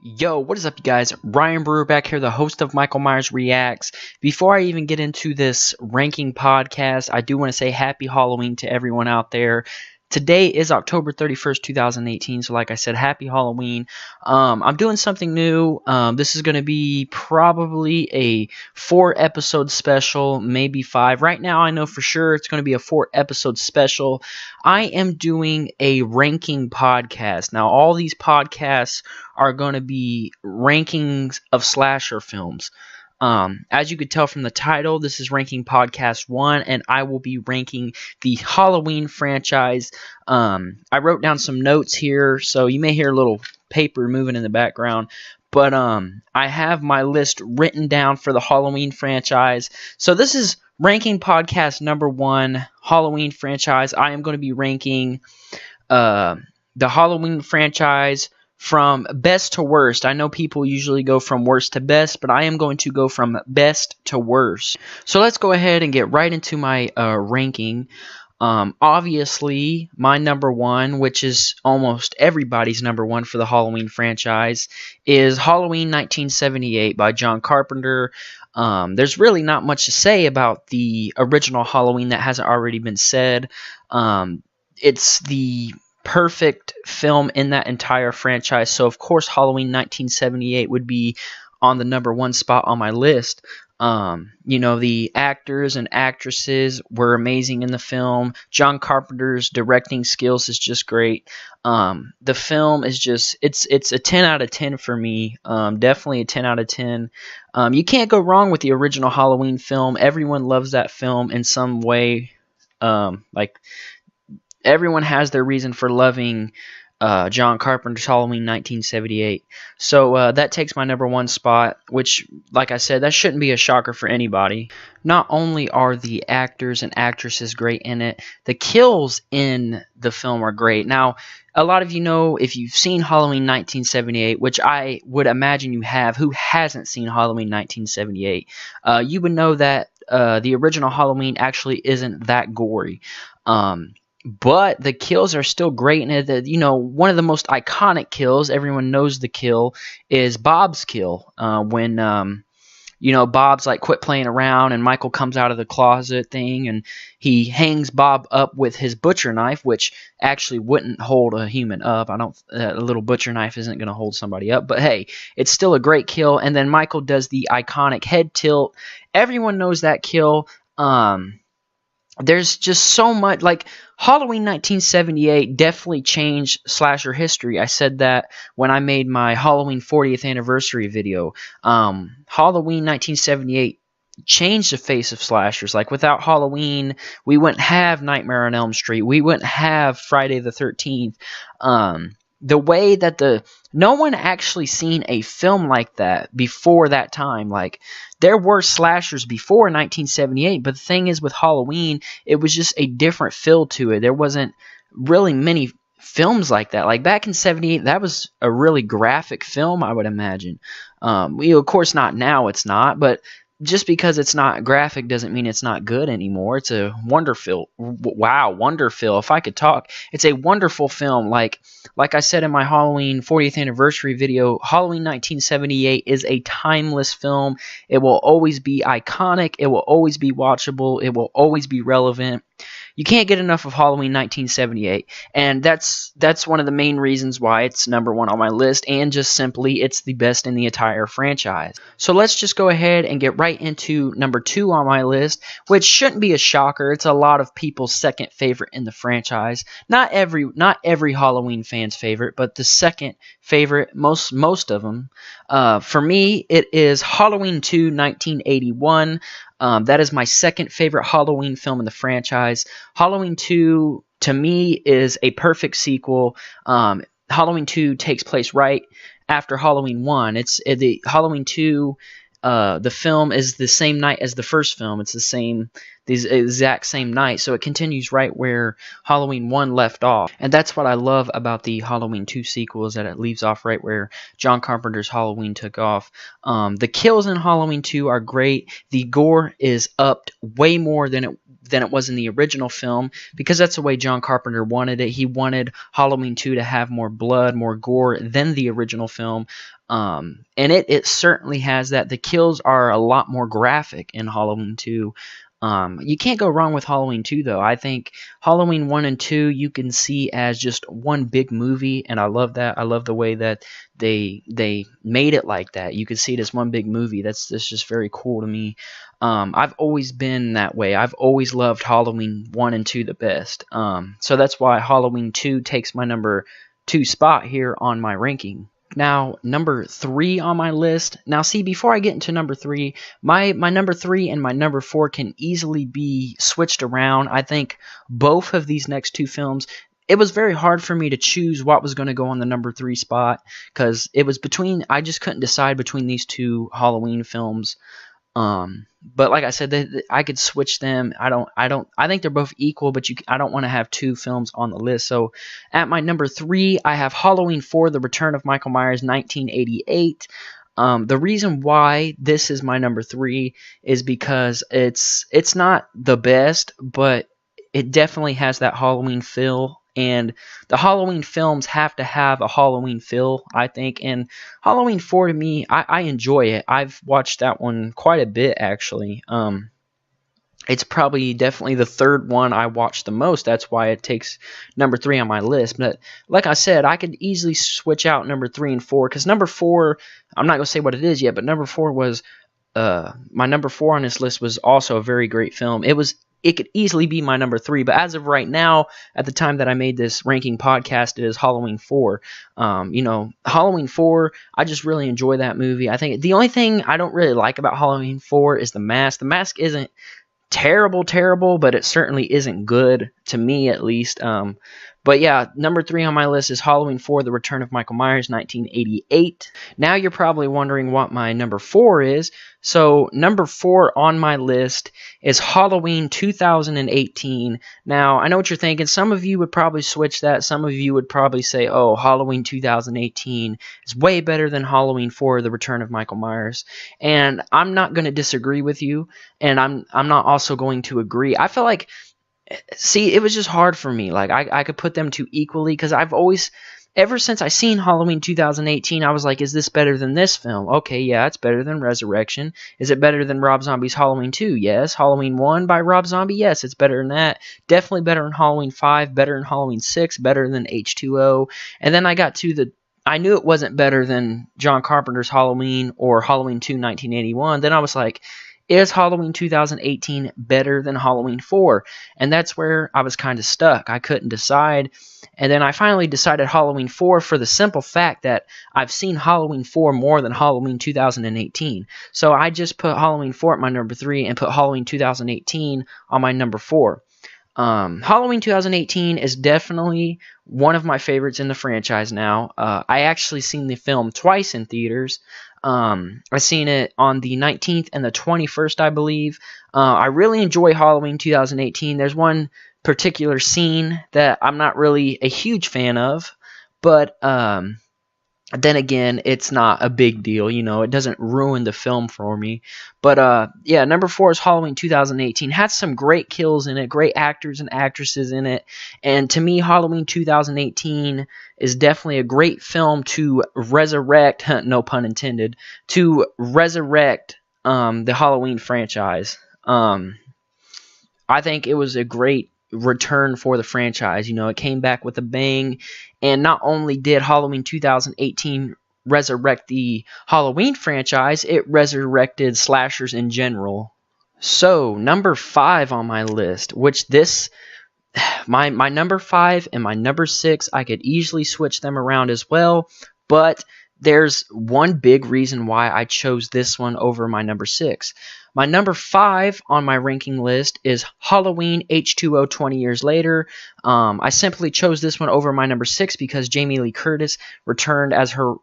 Yo, what is up, you guys? Ryan Brewer back here, the host of Michael Myers Reacts. Before I even get into this ranking podcast, I do want to say happy Halloween to everyone out there. Today is October 31st, 2018, so like I said, happy Halloween. I'm doing something new. This is going to be probably a 4-episode special, maybe 5. Right now, I know for sure it's going to be a 4-episode special. I am doing a ranking podcast. Now, all these podcasts are going to be rankings of slasher films. As you could tell from the title, this is Ranking Podcast 1, and I will be ranking the Halloween franchise. I wrote down some notes here, so you may hear a little paper moving in the background. But I have my list written down for the Halloween franchise. So this is Ranking Podcast number 1, Halloween franchise. I am going to be ranking the Halloween franchise from best to worst. I know people usually go from worst to best, but I am going to go from best to worst. So let's go ahead and get right into my ranking. Obviously, my number 1, which is almost everybody's number 1 for the Halloween franchise, is Halloween 1978 by John Carpenter. There's really not much to say about the original Halloween that hasn't already been said. It's the perfect film in that entire franchise, so of course Halloween 1978 would be on the number 1 spot on my list. The actors and actresses were amazing in the film. John Carpenter's directing skills is just great. The film is just, it's a 10 out of 10 for me. Definitely a 10 out of 10. You can't go wrong with the original Halloween film. Everyone loves that film in some way. Everyone has their reason for loving John Carpenter's Halloween 1978. So that takes my number 1 spot, which, like I said, that shouldn't be a shocker for anybody. Not only are the actors and actresses great in it, the kills in the film are great. Now, a lot of you know, if you've seen Halloween 1978, which I would imagine you have, who hasn't seen Halloween 1978, you would know that the original Halloween actually isn't that gory. But the kills are still great in it. One of the most iconic kills, everyone knows the kill, is Bob's kill. When Bob's like, quit playing around, and Michael comes out of the closet thing, and he hangs Bob up with his butcher knife, which actually wouldn't hold a human up. A little butcher knife isn't going to hold somebody up, but hey, it's still a great kill. And then Michael does the iconic head tilt. Everyone knows that kill. There's just so much, like, Halloween 1978 definitely changed slasher history. I said that when I made my Halloween 40th anniversary video. Halloween 1978 changed the face of slashers. Like, without Halloween, we wouldn't have Nightmare on Elm Street. We wouldn't have Friday the 13th. The way that no one actually seen a film like that before that time. Like, there were slashers before 1978, but the thing is, with Halloween, it was just a different feel to it. There wasn't really many films like that. Like, back in 78, that was a really graphic film, I would imagine. Of course, not now, it's not, but just because it's not graphic doesn't mean it's not good anymore. It's a wonderful, if I could talk. It's a wonderful film. Like I said in my Halloween 40th anniversary video, Halloween 1978 is a timeless film. It will always be iconic. It will always be watchable. It will always be relevant. You can't get enough of Halloween 1978, and that's one of the main reasons why it's number 1 on my list, and just simply it's the best in the entire franchise. So let's just go ahead and get right into number 2 on my list, which shouldn't be a shocker. It's a lot of people's second favorite in the franchise. Not every Halloween fan's favorite, but the second favorite, most of them. For me, it is Halloween 2, 1981. That is my second favorite Halloween film in the franchise. Halloween 2, to me, is a perfect sequel. Halloween 2 takes place right after Halloween 1. The Halloween 2, the film is the same night as the first film. It's the these exact same night. So it continues right where Halloween 1 left off. And that's what I love about the Halloween 2 sequel, is that it leaves off right where John Carpenter's Halloween took off. The kills in Halloween 2 are great. The gore is upped way more than it was in the original film, because that's the way John Carpenter wanted it. He wanted Halloween 2 to have more blood, more gore than the original film. And it certainly has that. The kills are a lot more graphic in Halloween 2. You can't go wrong with Halloween 2, though. I think Halloween 1 and 2 you can see as just one big movie, and I love that. I love the way that they made it like that. You could see it as one big movie. That's just very cool to me. I've always been that way. I've always loved Halloween 1 and 2 the best. So that's why Halloween 2 takes my number 2 spot here on my ranking. Now, number 3 on my list. Now, see, before I get into number 3, my number 3 and my number 4 can easily be switched around. I think both of these next 2 films, it was very hard for me to choose what was going to go on the number 3 spot, because it was between, I just couldn't decide between these 2 Halloween films. But like I said, I could switch them. I think they're both equal, but I don't want to have 2 films on the list. So at my number 3, I have Halloween 4: The Return of Michael Myers, 1988. The reason why this is my number 3 is because it's not the best, but it definitely has that Halloween feel. And the Halloween films have to have a Halloween feel, I think. And Halloween 4, to me, I enjoy it. I've watched that one quite a bit, actually. It's probably definitely the third one I watched the most. That's why it takes number 3 on my list. But like I said, I could easily switch out number 3 and 4. Because number 4, I'm not going to say what it is yet, but number 4 was... my number 4 on this list was also a very great film. It could easily be my number 3, but as of right now, at the time that I made this ranking podcast, it is Halloween 4. Halloween 4, I just really enjoy that movie. I think the only thing I don't really like about Halloween 4 is the mask. The mask isn't terrible, but it certainly isn't good, to me at least. But yeah, number 3 on my list is Halloween 4: The Return of Michael Myers, 1988. Now you're probably wondering what my number 4 is. So number 4 on my list is Halloween 2018. Now, I know what you're thinking. Some of you would probably switch that. Some of you would probably say, oh, Halloween 2018 is way better than Halloween 4: The Return of Michael Myers. And I'm not going to disagree with you, and I'm not also going to agree. I feel like... See, it was just hard for me. Like, I could put them 2 equally, because I've always, ever since I seen Halloween 2018, I was like, is this better than this film? Okay, yeah, it's better than Resurrection. Is it better than Rob Zombie's Halloween 2? Yes. Halloween 1 by Rob Zombie? Yes, it's better than that. Definitely better than Halloween 5, better than Halloween 6, better than H2O. And then I got to I knew it wasn't better than John Carpenter's Halloween or Halloween 2, 1981. Then I was like, is Halloween 2018 better than Halloween 4? And that's where I was kind of stuck. I couldn't decide. And then I finally decided Halloween 4 for the simple fact that I've seen Halloween 4 more than Halloween 2018. So I just put Halloween 4 at my number 3 and put Halloween 2018 on my number 4. Halloween 2018 is definitely one of my favorites in the franchise now. I actually seen the film twice in theaters. I seen it on the 19th and the 21st, I believe. I really enjoy Halloween 2018. There's one particular scene that I'm not really a huge fan of, but then again, it's not a big deal, it doesn't ruin the film for me. But yeah, number 4 is Halloween 2018. Had some great kills in it, great actors and actresses in it. And to me, Halloween 2018 is definitely a great film to resurrect, no pun intended, to resurrect the Halloween franchise. I think it was a great return for the franchise. It came back with a bang, and not only did Halloween 2018 resurrect the Halloween franchise, it resurrected slashers in general. So, number 5 on my list, which my number 5 and my number 6, I could easily switch them around as well, but there's one big reason why I chose this one over my number 6. My number 5 on my ranking list is Halloween H2O 20 Years Later. I simply chose this one over my number 6 because Jamie Lee Curtis returned as her,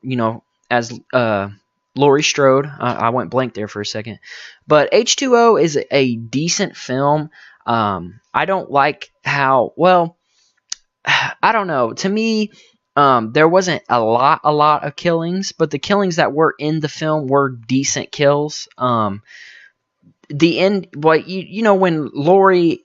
Laurie Strode. I went blank there for a second. But H2O is a decent film. I don't like how, well, I don't know. To me, there wasn't a lot of killings, but the killings that were in the film were decent kills. The end, what you know, when Lori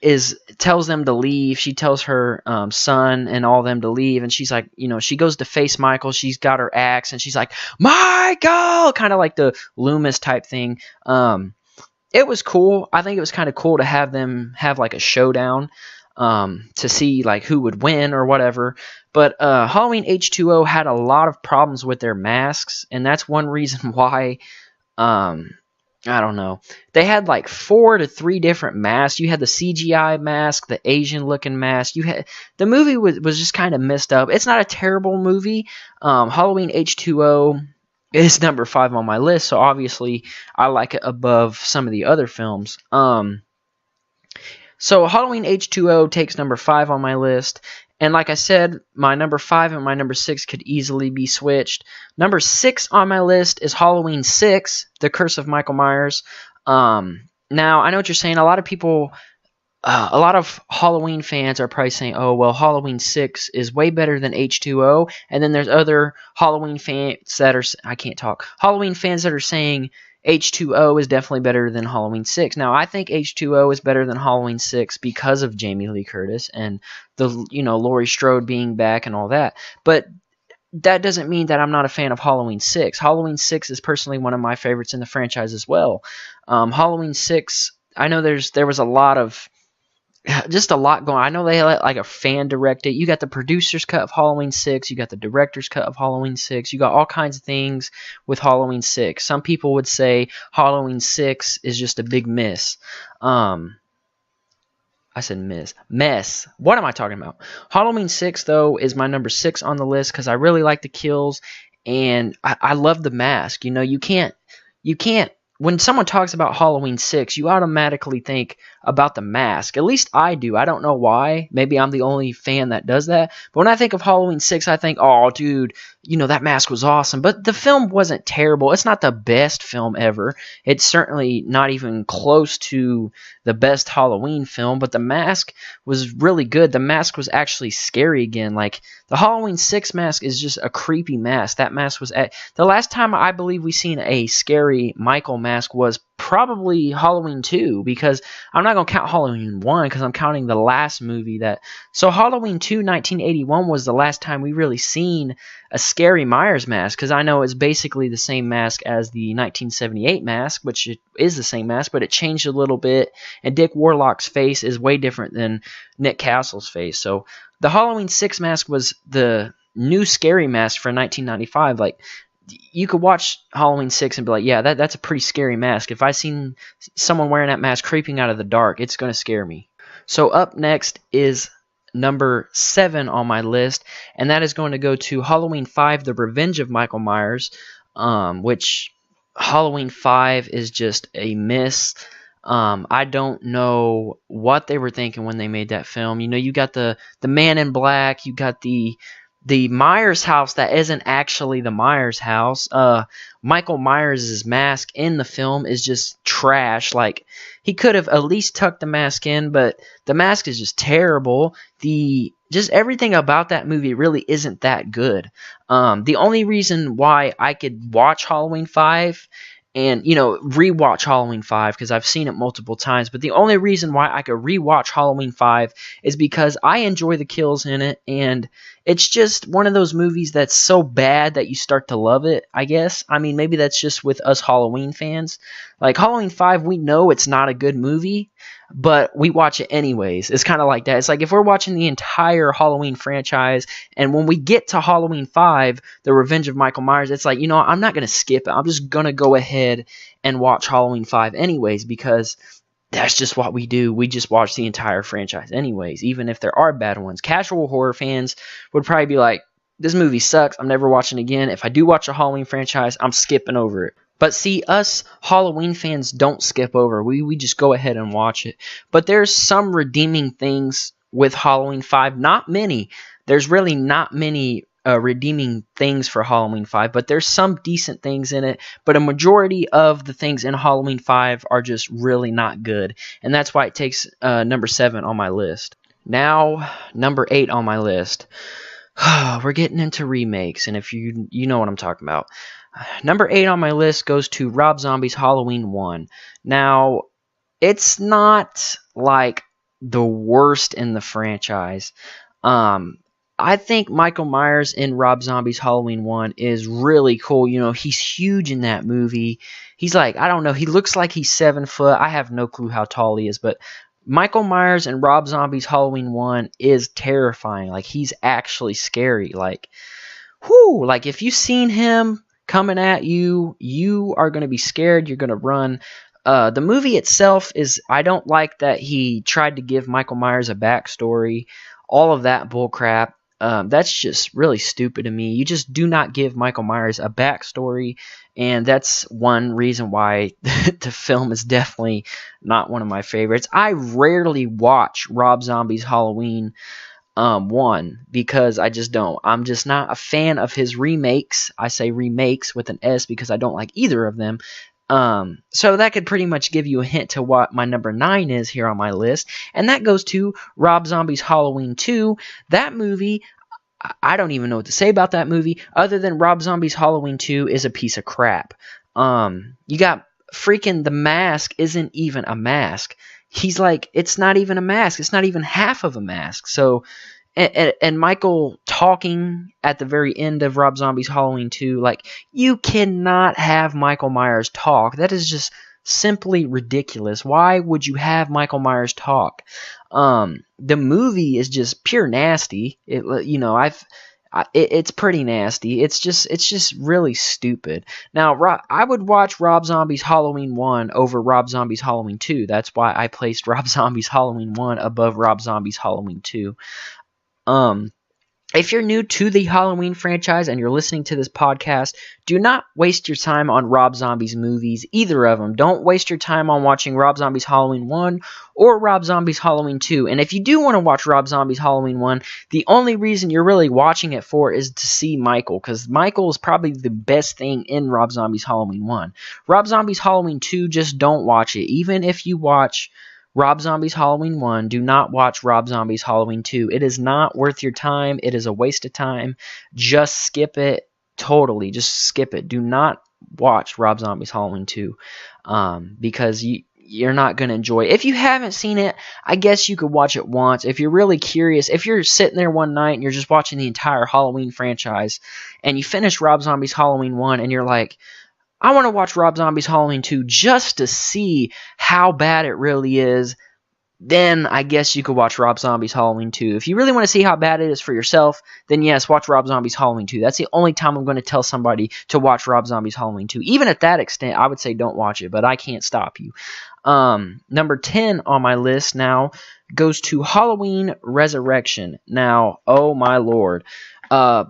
tells them to leave, she tells her son and all them to leave, and she's like, you know, she goes to face Michael. She's got her axe, and she's like, Michael, kind of like the Loomis type thing. It was cool. I think it was kind of cool to have them have like a showdown, to see like who would win or whatever. But Halloween H2O had a lot of problems with their masks, and that's one reason why. I don't know. They had like 4 to 3 different masks. You had the CGI mask, the Asian looking mask. You had the movie was just kind of messed up. It's not a terrible movie. Halloween H2O is number 5 on my list, so obviously I like it above some of the other films. So Halloween H2O takes number 5 on my list. And like I said, my number 5 and my number 6 could easily be switched. Number 6 on my list is Halloween 6, The Curse of Michael Myers. Now, I know what you're saying. A lot of people, a lot of Halloween fans are probably saying, oh, well, Halloween 6 is way better than H2O. And then there's other Halloween fans that are, Halloween fans that are saying H2O is definitely better than Halloween 6. Now, I think H2O is better than Halloween 6 because of Jamie Lee Curtis and the, you know, Laurie Strode being back and all that. But that doesn't mean that I'm not a fan of Halloween 6. Halloween 6 is personally one of my favorites in the franchise as well. Halloween 6, I know there was a lot of, just a lot going on. I know they let like a fan direct it. You got the producer's cut of Halloween 6. You got the director's cut of Halloween 6. You got all kinds of things with Halloween 6. Some people would say Halloween 6 is just a big miss. I said miss. Mess. What am I talking about? Halloween 6, though, is my number 6 on the list because I really like the kills, and I love the mask. You know, you can't, when someone talks about Halloween 6, you automatically think about the mask. At least I do. I don't know why. Maybe I'm the only fan that does that. But when I think of Halloween 6, I think, oh, dude, you know, that mask was awesome. But the film wasn't terrible. It's not the best film ever. It's certainly not even close to the best Halloween film. But the mask was really good. The mask was actually scary again. Like, the Halloween 6 mask is just a creepy mask. That mask was the last time I believe we seen a scary Michael mask was probably Halloween 2, because I'm not going to count Halloween 1 because I'm counting the last movie so Halloween 2 1981 was the last time we really seen a scary Myers mask, because I know it's basically the same mask as the 1978 mask, which it is the same mask, but it changed a little bit, and Dick Warlock's face is way different than Nick Castle's face. So the Halloween 6 mask was the new scary mask for 1995. Like, you could watch Halloween 6 and be like, yeah, that's a pretty scary mask. If I seen someone wearing that mask creeping out of the dark, it's going to scare me. So up next is number 7 on my list, and that is going to go to Halloween 5, The Revenge of Michael Myers, which Halloween 5 is just a miss. I don't know what they were thinking when they made that film. You know, you got the Man in Black, you got the Myers house that isn't actually the Myers house. Michael Myers' mask in the film is just trash. Like, he could have at least tucked the mask in, but the mask is just terrible. Just everything about that movie really isn't that good. The only reason why I could watch Halloween 5 and, you know, rewatch Halloween 5, because I've seen it multiple times, but the only reason why I could rewatch Halloween 5 is because I enjoy the kills in it, and it's just one of those movies that's so bad that you start to love it, I guess. I mean, maybe that's just with us Halloween fans. Like, Halloween 5, we know it's not a good movie, but we watch it anyways. It's kind of like that. It's like if we're watching the entire Halloween franchise, and when we get to Halloween 5, The Revenge of Michael Myers, it's like, you know, I'm not going to skip it. I'm just going to go ahead and watch Halloween 5 anyways, because that's just what we do. We just watch the entire franchise anyways, even if there are bad ones. Casual horror fans would probably be like, this movie sucks, I'm never watching it again. If I do watch a Halloween franchise, I'm skipping over it. But see, us Halloween fans don't skip over. We just go ahead and watch it. But there's some redeeming things with Halloween 5. Not many. There's really not many redeeming things for Halloween 5, but there's some decent things in it, but a majority of the things in Halloween 5 are just really not good, and that's why it takes number 7 on my list. Now, number 8 on my list. We're getting into remakes, and if you know what I'm talking about. Number 8 on my list goes to Rob Zombie's Halloween 1. Now, it's not like the worst in the franchise. I think Michael Myers in Rob Zombie's Halloween 1 is really cool. You know, he's huge in that movie. He's like, I don't know, he looks like he's 7 foot. I have no clue how tall he is, but Michael Myers in Rob Zombie's Halloween 1 is terrifying. Like, he's actually scary. Like, whoo, like if you've seen him coming at you, you are going to be scared. You're going to run. The movie itself is, I don't like that he tried to give Michael Myers a backstory. All of that bullcrap. That's just really stupid to me. You just do not give Michael Myers a backstory, and that's one reason why the film is definitely not one of my favorites. I rarely watch Rob Zombie's Halloween 1 because I just don't. I'm just not a fan of his remakes. I say remakes with an S because I don't like either of them. So that could pretty much give you a hint to what my number 9 is here on my list, and that goes to Rob Zombie's Halloween 2. That movie, I don't even know what to say about that movie, other than Rob Zombie's Halloween 2 is a piece of crap. You got freaking The Mask isn't even a mask. He's like, it's not even a mask. It's not even half of a mask. So, and Michael talking at the very end of Rob Zombie's Halloween 2, like, you cannot have Michael Myers talk. That is just simply ridiculous. Why would you have Michael Myers talk? The movie is just pure nasty. It's pretty nasty. It's just really stupid. Now, I would watch Rob Zombie's Halloween 1 over Rob Zombie's Halloween 2. That's why I placed Rob Zombie's Halloween 1 above Rob Zombie's Halloween 2. If you're new to the Halloween franchise and you're listening to this podcast, do not waste your time on Rob Zombie's movies, either of them. Don't waste your time on watching Rob Zombie's Halloween 1 or Rob Zombie's Halloween 2. And if you do want to watch Rob Zombie's Halloween 1, the only reason you're really watching it for is to see Michael, because Michael is probably the best thing in Rob Zombie's Halloween 1. Rob Zombie's Halloween 2, just don't watch it. Even if you watch Rob Zombie's Halloween 1, do not watch Rob Zombie's Halloween 2. It is not worth your time. It is a waste of time. Just skip it. Totally. Just skip it. Do not watch Rob Zombie's Halloween 2 because you're not going to enjoy it. If you haven't seen it, I guess you could watch it once. If you're really curious, if you're sitting there one night and you're just watching the entire Halloween franchise and you finish Rob Zombie's Halloween 1 and you're like, I want to watch Rob Zombie's Halloween 2 just to see how bad it really is, then I guess you could watch Rob Zombie's Halloween 2. If you really want to see how bad it is for yourself, then yes, watch Rob Zombie's Halloween 2. That's the only time I'm going to tell somebody to watch Rob Zombie's Halloween 2. Even at that extent, I would say don't watch it, but I can't stop you. Number 10 on my list now goes to Halloween Resurrection. Now, oh my lord.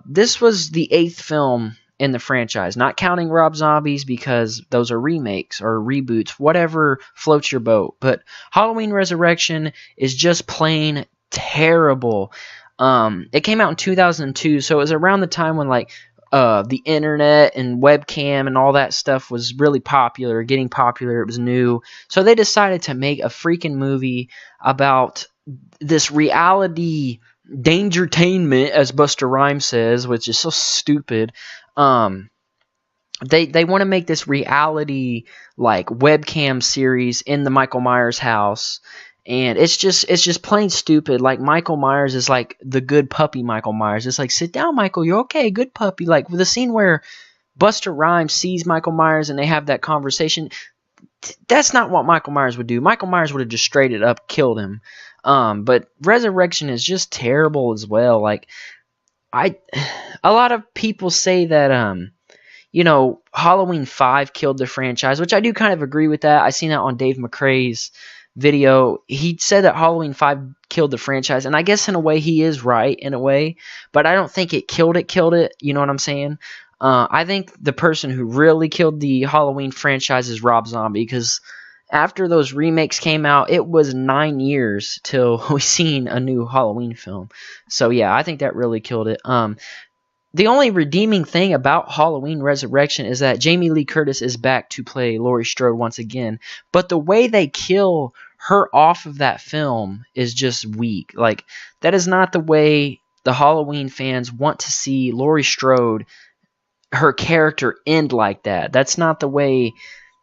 This was the 8th film in the franchise, not counting Rob Zombies because those are remakes or reboots, whatever floats your boat. But Halloween Resurrection is just plain terrible. It came out in 2002, so it was around the time when the internet and webcam and all that stuff was really popular, getting popular. It was new, so they decided to make a freaking movie about this reality dangertainment, as Busta Rhymes says, which is so stupid. They want to make this reality webcam series in the Michael Myers house, and it's just plain stupid. Like, Michael Myers is like the good puppy Michael Myers. It's like, sit down, Michael, you're okay, good puppy. Like, with the scene where Busta Rhymes sees Michael Myers and they have that conversation, that's not what Michael Myers would do. Michael Myers would have just straight it up killed him. But Resurrection is just terrible as well. Like, a lot of people say that, Halloween 5 killed the franchise, which I do kind of agree with that. I seen that on Dave McCrae's video. He said that Halloween 5 killed the franchise, and I guess in a way he is right, in a way, but I don't think it killed it, you know what I'm saying? I think the person who really killed the Halloween franchise is Rob Zombie, because after those remakes came out, it was 9 years till we seen a new Halloween film. So yeah, I think that really killed it. the only redeeming thing about Halloween Resurrection is that Jamie Lee Curtis is back to play Laurie Strode once again. But the way they kill her off of that film is just weak. Like, that is not the way the Halloween fans want to see Laurie Strode, her character, end like that. That's not the way.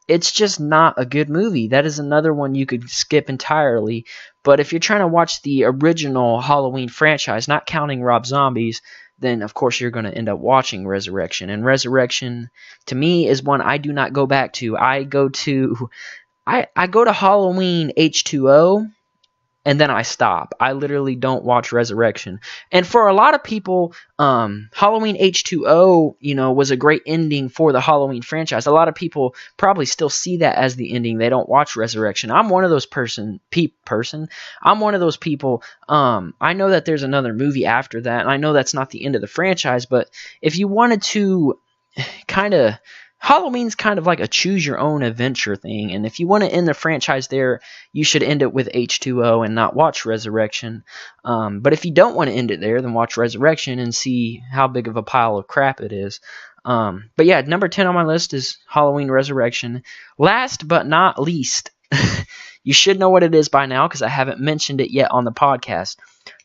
It's just not a good movie. That is another one you could skip entirely. But if you're trying to watch the original Halloween franchise, not counting Rob Zombie's, then of course you're going to end up watching Resurrection. And Resurrection, to me, is one I do not go back to. I go to Halloween H2O, and then I stop. I literally don't watch Resurrection. And for a lot of people, Halloween H2O, was a great ending for the Halloween franchise. A lot of people probably still see that as the ending. They don't watch Resurrection. I'm one of those I'm one of those people. I know that there's another movie after that, and I know that's not the end of the franchise, but if you wanted to Halloween's kind of like a choose-your-own adventure thing, and if you want to end the franchise there, you should end it with H2O and not watch Resurrection. But if you don't want to end it there, then watch Resurrection and see how big of a pile of crap it is. But yeah, number 10 on my list is Halloween Resurrection. Last but not least, you should know what it is by now because I haven't mentioned it yet on the podcast.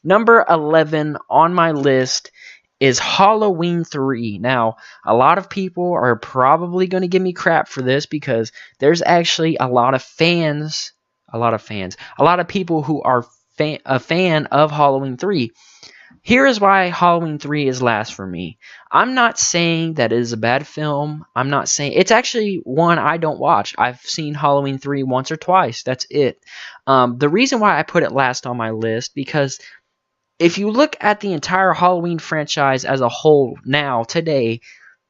Number 11 on my list is Halloween 3. Now, a lot of people are probably going to give me crap for this because there's actually a lot of people who are a fan of Halloween 3. Here is why Halloween 3 is last for me. I'm not saying that it is a bad film. I'm not saying it's actually one I don't watch. I've seen Halloween 3 once or twice. That's it. The reason why I put it last on my list because if you look at the entire Halloween franchise as a whole now, today,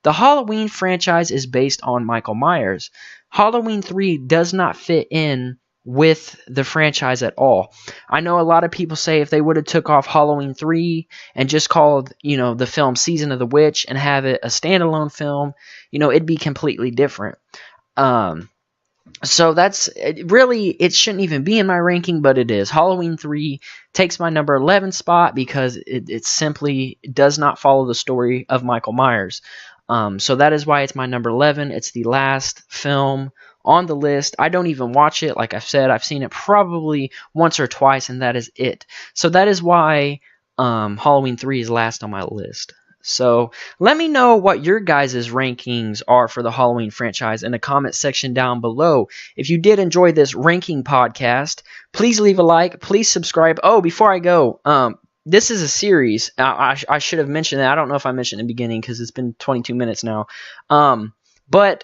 the Halloween franchise is based on Michael Myers. Halloween 3 does not fit in with the franchise at all. I know a lot of people say if they would have took off Halloween 3 and just called, the film Season of the Witch and have it a standalone film, it'd be completely different. So it shouldn't even be in my ranking, but it is. Halloween 3 takes my number 11 spot because it simply does not follow the story of Michael Myers. So that is why it's my number 11. It's the last film on the list. I don't even watch it. Like I've said, I've seen it probably once or twice, and that is it. So that is why Halloween 3 is last on my list. So let me know what your guys' rankings are for the Halloween franchise in the comment section down below. If you did enjoy this ranking podcast, please leave a like. Please subscribe. Oh, before I go, this is a series. I should have mentioned that. I don't know if I mentioned in the beginning because it's been 22 minutes now. But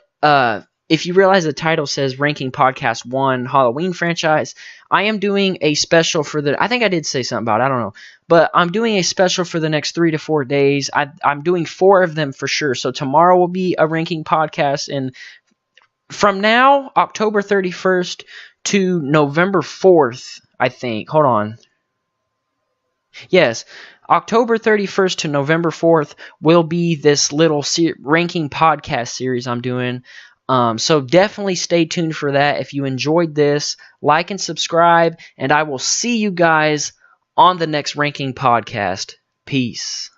if you realize the title says Ranking Podcast 1 Halloween Franchise, I am doing a special for I think I did say something about it, I don't know. But I'm doing a special for the next 3 to 4 days. I'm doing 4 of them for sure. So tomorrow will be a ranking podcast. And from now, October 31st to November 4th, I think. Hold on. Yes. October 31st to November 4th will be this little ranking podcast series I'm doing. So definitely stay tuned for that. If you enjoyed this, like and subscribe, and I will see you guys on the next ranking podcast. Peace.